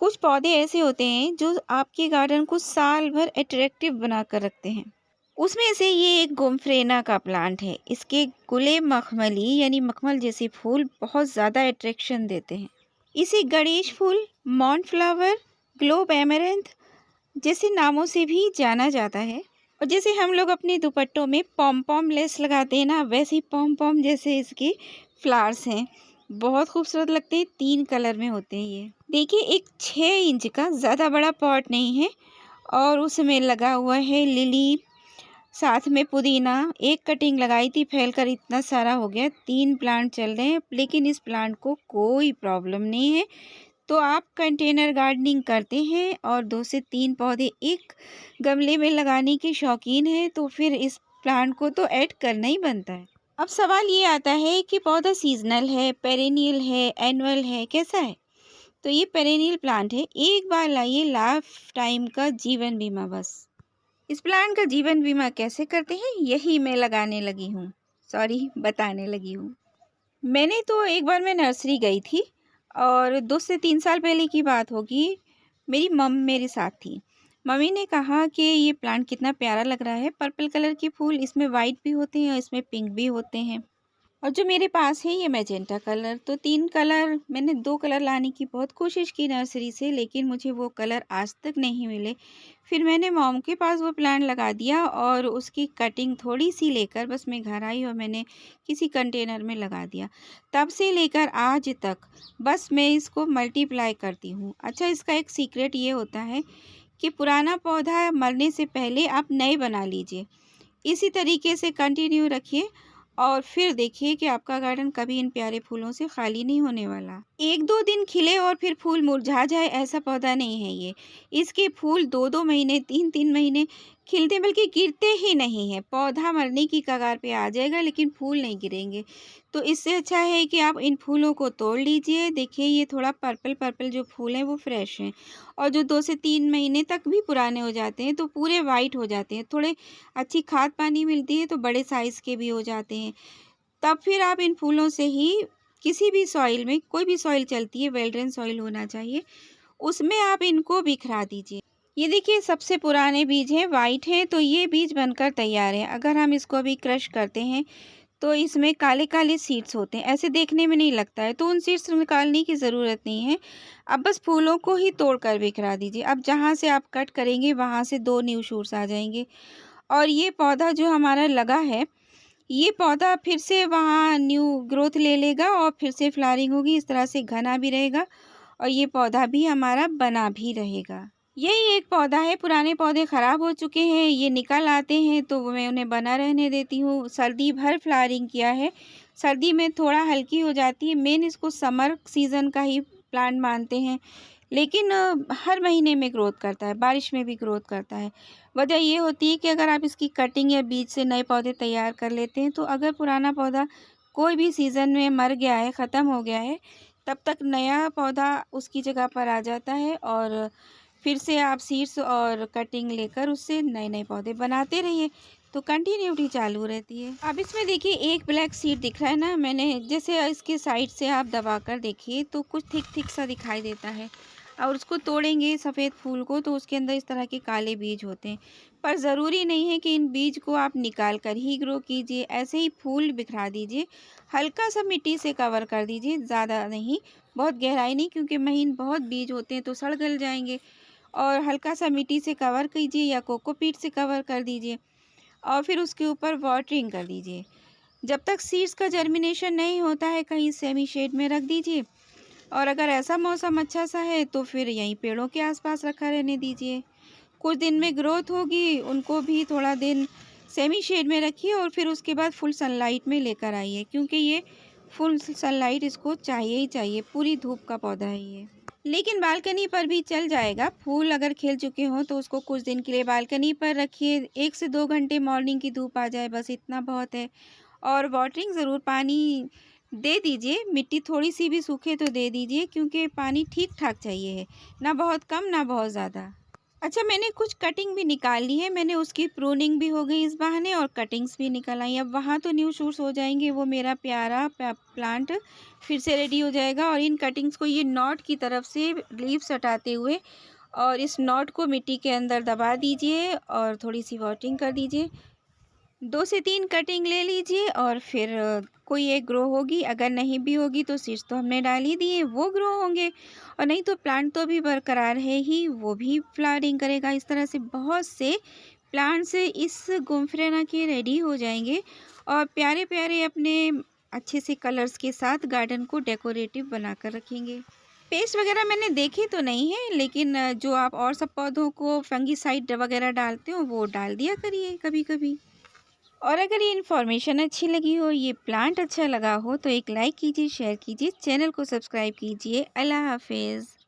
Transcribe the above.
कुछ पौधे ऐसे होते हैं जो आपके गार्डन को साल भर अट्रैक्टिव बना कर रखते हैं। उसमें से ये एक गोम्फ्रेना का प्लांट है। इसके गुलेब मखमली यानी मखमल जैसे फूल बहुत ज़्यादा अट्रैक्शन देते हैं। इसे गणेश फूल, मॉन फ्लावर, ग्लोब एमेरैंथ जैसे नामों से भी जाना जाता है। और जैसे हम लोग अपने दुपट्टों में पॉम पॉम लेस लगाते हैं ना, वैसे ही पॉम पॉम जैसे इसके फ्लावर्स हैं। बहुत खूबसूरत लगते हैं, 3 कलर में होते हैं ये। देखिए, एक 6 इंच का ज़्यादा बड़ा पॉट नहीं है और उसमें लगा हुआ है लिली, साथ में पुदीना। एक कटिंग लगाई थी, फैलकर इतना सारा हो गया। 3 प्लांट चल रहे हैं, लेकिन इस प्लांट को कोई प्रॉब्लम नहीं है। तो आप कंटेनर गार्डनिंग करते हैं और 2 से 3 पौधे एक गमले में लगाने के शौकीन हैं, तो फिर इस प्लांट को तो ऐड करना ही बनता है। अब सवाल ये आता है कि पौधा सीजनल है, पेरेनियल है, एनुअल है, कैसा है? तो ये पेरेनियल प्लांट है। एक बार लाइए, लाइफ टाइम का जीवन बीमा बस। इस प्लांट का जीवन बीमा कैसे करते हैं, यही मैं बताने लगी हूँ। मैंने तो एक बार मैं नर्सरी गई थी और 2 से 3 साल पहले की बात होगी। मेरी मम मेरे साथ थी। मम्मी ने कहा कि ये प्लांट कितना प्यारा लग रहा है, पर्पल कलर के फूल, इसमें वाइट भी होते हैं और इसमें पिंक भी होते हैं। और जो मेरे पास है ये मैजेंटा कलर। तो 3 कलर, मैंने 2 कलर लाने की बहुत कोशिश की नर्सरी से, लेकिन मुझे वो कलर आज तक नहीं मिले। फिर मैंने मॉम के पास वो प्लांट लगा दिया और उसकी कटिंग थोड़ी सी लेकर बस मैं घर आई और मैंने किसी कंटेनर में लगा दिया। तब से लेकर आज तक बस मैं इसको मल्टीप्लाई करती हूँ। अच्छा, इसका एक सीक्रेट ये होता है कि पुराना पौधा मरने से पहले आप नए बना लीजिए। इसी तरीके से कंटिन्यू रखिए और फिर देखिए कि आपका गार्डन कभी इन प्यारे फूलों से खाली नहीं होने वाला। 1-2 दिन खिले और फिर फूल मुरझा जाए, ऐसा पौधा नहीं है ये। इसके फूल 2-2 महीने, 3-3 महीने खिलते, बल्कि गिरते ही नहीं हैं। पौधा मरने की कगार पे आ जाएगा लेकिन फूल नहीं गिरेंगे। तो इससे अच्छा है कि आप इन फूलों को तोड़ लीजिए। देखिए, ये थोड़ा पर्पल जो फूल हैं वो फ्रेश हैं और जो 2 से 3 महीने तक भी पुराने हो जाते हैं तो पूरे वाइट हो जाते हैं। थोड़े अच्छी खाद पानी मिलती है तो बड़े साइज़ के भी हो जाते हैं। तब फिर आप इन फूलों से ही किसी भी सॉइल में, कोई भी सॉइल चलती है, वेल ड्रेन सॉइल होना चाहिए, उसमें आप इनको बिखरा दीजिए। ये देखिए, सबसे पुराने बीज हैं, वाइट हैं, तो ये बीज बनकर तैयार है। अगर हम इसको अभी क्रश करते हैं तो इसमें काले-काले सीड्स होते हैं, ऐसे देखने में नहीं लगता है, तो उन सीड्स निकालने की ज़रूरत नहीं है। अब बस फूलों को ही तोड़कर बिखरा दीजिए। अब जहाँ से आप कट करेंगे वहाँ से 2 न्यू शूट्स आ जाएंगे और ये पौधा जो हमारा लगा है, ये पौधा फिर से वहाँ न्यू ग्रोथ ले लेगा और फिर से फ्लावरिंग होगी। इस तरह से घना भी रहेगा और ये पौधा भी हमारा बना भी रहेगा। यही एक पौधा है, पुराने पौधे ख़राब हो चुके हैं, ये निकल आते हैं तो मैं उन्हें बना रहने देती हूँ। सर्दी भर फ्लावरिंग किया है, सर्दी में थोड़ा हल्की हो जाती है। मेन इसको समर सीज़न का ही प्लांट मानते हैं, लेकिन हर महीने में ग्रोथ करता है, बारिश में भी ग्रोथ करता है। वजह ये होती है कि अगर आप इसकी कटिंग या बीज से नए पौधे तैयार कर लेते हैं, तो अगर पुराना पौधा कोई भी सीज़न में मर गया है, ख़त्म हो गया है, तब तक नया पौधा उसकी जगह पर आ जाता है और फिर से आप सीड्स और कटिंग लेकर उससे नए-नए पौधे बनाते रहिए, तो कंटिन्यूटी चालू रहती है। अब इसमें देखिए, एक ब्लैक सीड दिख रहा है ना, मैंने जैसे इसके साइड से आप दबाकर देखिए तो कुछ थिक सा दिखाई देता है और उसको तोड़ेंगे सफ़ेद फूल को तो उसके अंदर इस तरह के काले बीज होते हैं। पर ज़रूरी नहीं है कि इन बीज को आप निकाल कर ही ग्रो कीजिए, ऐसे ही फूल बिखरा दीजिए। हल्का सा मिट्टी से कवर कर दीजिए, ज़्यादा नहीं, बहुत गहराई नहीं, क्योंकि महीन बहुत बीज होते हैं तो सड़ गल जाएंगे। और हल्का सा मिट्टी से कवर कीजिए या कोकोपीट से कवर कर दीजिए और फिर उसके ऊपर वाटरिंग कर दीजिए। जब तक सीड्स का जर्मिनेशन नहीं होता है, कहीं सेमी शेड में रख दीजिए और अगर ऐसा मौसम अच्छा सा है तो फिर यहीं पेड़ों के आसपास रखा रहने दीजिए। कुछ दिन में ग्रोथ होगी, उनको भी थोड़ा दिन सेमी शेड में रखिए और फिर उसके बाद फुल सनलाइट में लेकर आइए, क्योंकि ये फुल सनलाइट इसको चाहिए ही चाहिए, पूरी धूप का पौधा है ये। लेकिन बालकनी पर भी चल जाएगा, फूल अगर खिल चुके हों तो उसको कुछ दिन के लिए बालकनी पर रखिए। 1 से 2 घंटे मॉर्निंग की धूप आ जाए, बस इतना बहुत है। और वाटरिंग ज़रूर, पानी दे दीजिए, मिट्टी थोड़ी सी भी सूखे तो दे दीजिए, क्योंकि पानी ठीक ठाक चाहिए है, ना बहुत कम ना बहुत ज़्यादा। अच्छा, मैंने कुछ कटिंग भी निकाल ली है, मैंने उसकी प्रूनिंग भी हो गई इस बहाने और कटिंग्स भी निकल आई। अब वहाँ तो न्यू शूट्स हो जाएँगे, वो मेरा प्यारा प्लांट फिर से रेडी हो जाएगा। और इन कटिंग्स को ये नॉट की तरफ से लीव्स हटाते हुए और इस नॉट को मिट्टी के अंदर दबा दीजिए और थोड़ी-सी वाटरिंग कर दीजिए। 2 से 3 कटिंग ले लीजिए और फिर कोई एक ग्रो होगी, अगर नहीं भी होगी तो सीड्स तो हमने डाल ही दिए, वो ग्रो होंगे। और नहीं तो प्लांट तो अभी बरकरार है ही, वो भी फ्लावरिंग करेगा। इस तरह से बहुत से प्लांट्स इस गुमफरेना के रेडी हो जाएंगे और प्यारे-प्यारे अपने अच्छे से कलर्स के साथ गार्डन को डेकोरेटिव बनाकर रखेंगे। पेस्ट वगैरह मैंने देखी तो नहीं है, लेकिन जो आप और सब पौधों को फंगीसाइड वगैरह डालते हो, वो डाल दिया करिए कभी-कभी। और अगर ये इन्फॉर्मेशन अच्छी लगी हो, ये प्लांट अच्छा लगा हो, तो एक लाइक कीजिए, शेयर कीजिए, चैनल को सब्सक्राइब कीजिए। अल्लाह हाफ़िज़।